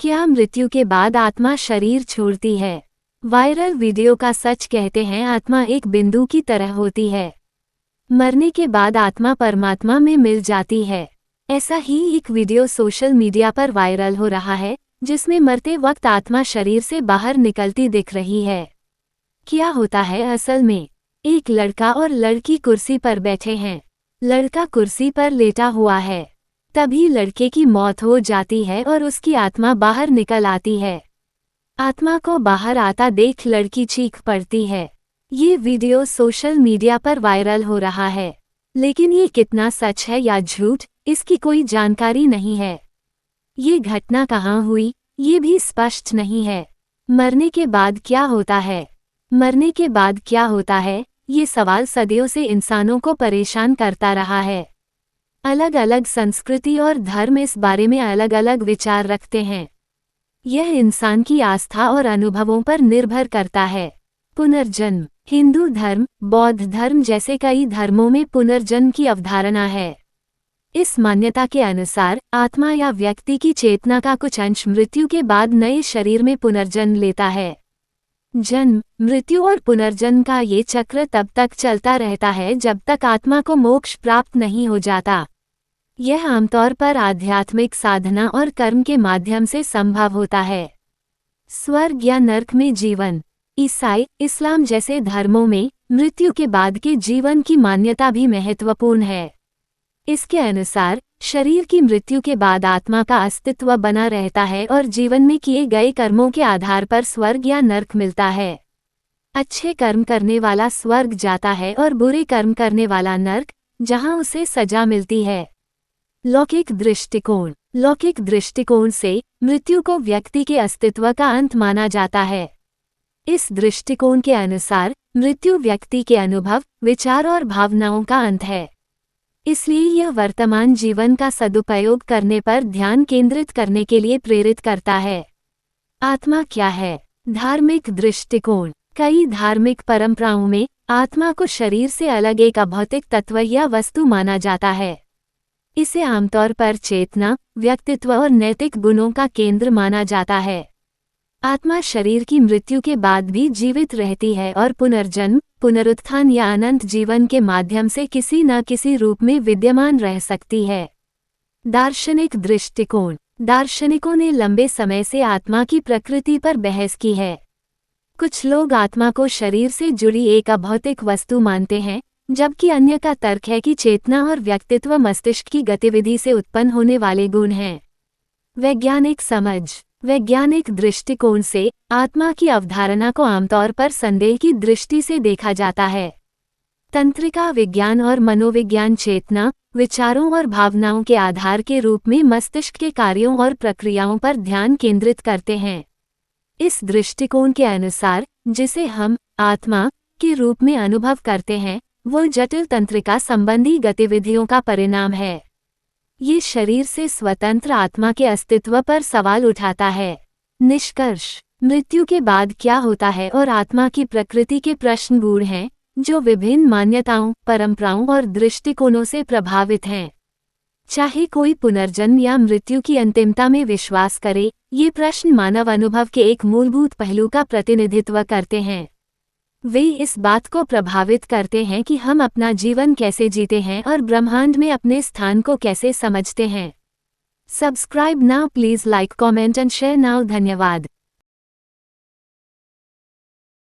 क्या मृत्यु के बाद आत्मा शरीर छोड़ती है? वायरल वीडियो का सच कहते हैं आत्मा एक बिंदु की तरह होती है। मरने के बाद आत्मा परमात्मा में मिल जाती है। ऐसा ही एक वीडियो सोशल मीडिया पर वायरल हो रहा है, जिसमें मरते वक्त आत्मा शरीर से बाहर निकलती दिख रही है। क्या होता है असल में? एक लड़का और लड़की कुर्सी पर बैठे हैं। लड़का कुर्सी पर लेटा हुआ है। तभी लड़के की मौत हो जाती है और उसकी आत्मा बाहर निकल आती है। आत्मा को बाहर आता देख लड़की चीख पड़ती है। ये वीडियो सोशल मीडिया पर वायरल हो रहा है, लेकिन ये कितना सच है या झूठ, इसकी कोई जानकारी नहीं है। ये घटना कहाँ हुई, ये भी स्पष्ट नहीं है। मरने के बाद क्या होता है? मरने के बाद क्या होता है, ये सवाल सदियों से इंसानों को परेशान करता रहा है। अलग अलग संस्कृति और धर्म इस बारे में अलग अलग विचार रखते हैं। यह इंसान की आस्था और अनुभवों पर निर्भर करता है। पुनर्जन्म। हिंदू धर्म, बौद्ध धर्म जैसे कई धर्मों में पुनर्जन्म की अवधारणा है। इस मान्यता के अनुसार आत्मा या व्यक्ति की चेतना का कुछ अंश मृत्यु के बाद नए शरीर में पुनर्जन्म लेता है। जन्म, मृत्यु और पुनर्जन्म का ये चक्र तब तक चलता रहता है जब तक आत्मा को मोक्ष प्राप्त नहीं हो जाता। यह आमतौर पर आध्यात्मिक साधना और कर्म के माध्यम से संभव होता है। स्वर्ग या नर्क में जीवन। ईसाई, इस्लाम जैसे धर्मों में मृत्यु के बाद के जीवन की मान्यता भी महत्वपूर्ण है। इसके अनुसार शरीर की मृत्यु के बाद आत्मा का अस्तित्व बना रहता है और जीवन में किए गए कर्मों के आधार पर स्वर्ग या नर्क मिलता है। अच्छे कर्म करने वाला स्वर्ग जाता है और बुरे कर्म करने वाला नर्क, जहां उसे सजा मिलती है। लौकिक दृष्टिकोण। लौकिक दृष्टिकोण से मृत्यु को व्यक्ति के अस्तित्व का अंत माना जाता है। इस दृष्टिकोण के अनुसार मृत्यु व्यक्ति के अनुभव, विचार और भावनाओं का अंत है। इसलिए यह वर्तमान जीवन का सदुपयोग करने पर ध्यान केंद्रित करने के लिए प्रेरित करता है। आत्मा क्या है? धार्मिक दृष्टिकोण। कई धार्मिक परंपराओं में आत्मा को शरीर से अलग एक अभौतिक तत्व या वस्तु माना जाता है। इसे आमतौर पर चेतना, व्यक्तित्व और नैतिक गुणों का केंद्र माना जाता है। आत्मा शरीर की मृत्यु के बाद भी जीवित रहती है और पुनर्जन्म, पुनरुत्थान या अनंत जीवन के माध्यम से किसी न किसी रूप में विद्यमान रह सकती है। दार्शनिक दृष्टिकोण। दार्शनिकों ने लंबे समय से आत्मा की प्रकृति पर बहस की है। कुछ लोग आत्मा को शरीर से जुड़ी एक अभौतिक वस्तु मानते हैं, जबकि अन्य का तर्क है कि चेतना और व्यक्तित्व मस्तिष्क की गतिविधि से उत्पन्न होने वाले गुण हैं। वैज्ञानिक समझ। वैज्ञानिक दृष्टिकोण से आत्मा की अवधारणा को आमतौर पर संदेह की दृष्टि से देखा जाता है। तंत्रिका विज्ञान और मनोविज्ञान चेतना, विचारों और भावनाओं के आधार के रूप में मस्तिष्क के कार्यों और प्रक्रियाओं पर ध्यान केंद्रित करते हैं। इस दृष्टिकोण के अनुसार जिसे हम आत्मा के रूप में अनुभव करते हैं, वो जटिल तंत्रिका संबंधी गतिविधियों का परिणाम है। ये शरीर से स्वतंत्र आत्मा के अस्तित्व पर सवाल उठाता है। निष्कर्ष। मृत्यु के बाद क्या होता है और आत्मा की प्रकृति के प्रश्न गूढ़ हैं, जो विभिन्न मान्यताओं, परंपराओं और दृष्टिकोणों से प्रभावित हैं। चाहे कोई पुनर्जन्म या मृत्यु की अंतिमता में विश्वास करे, ये प्रश्न मानव अनुभव के एक मूलभूत पहलू का प्रतिनिधित्व करते हैं। वे इस बात को प्रभावित करते हैं कि हम अपना जीवन कैसे जीते हैं और ब्रह्मांड में अपने स्थान को कैसे समझते हैं। Subscribe now, please like, comment and share now. धन्यवाद।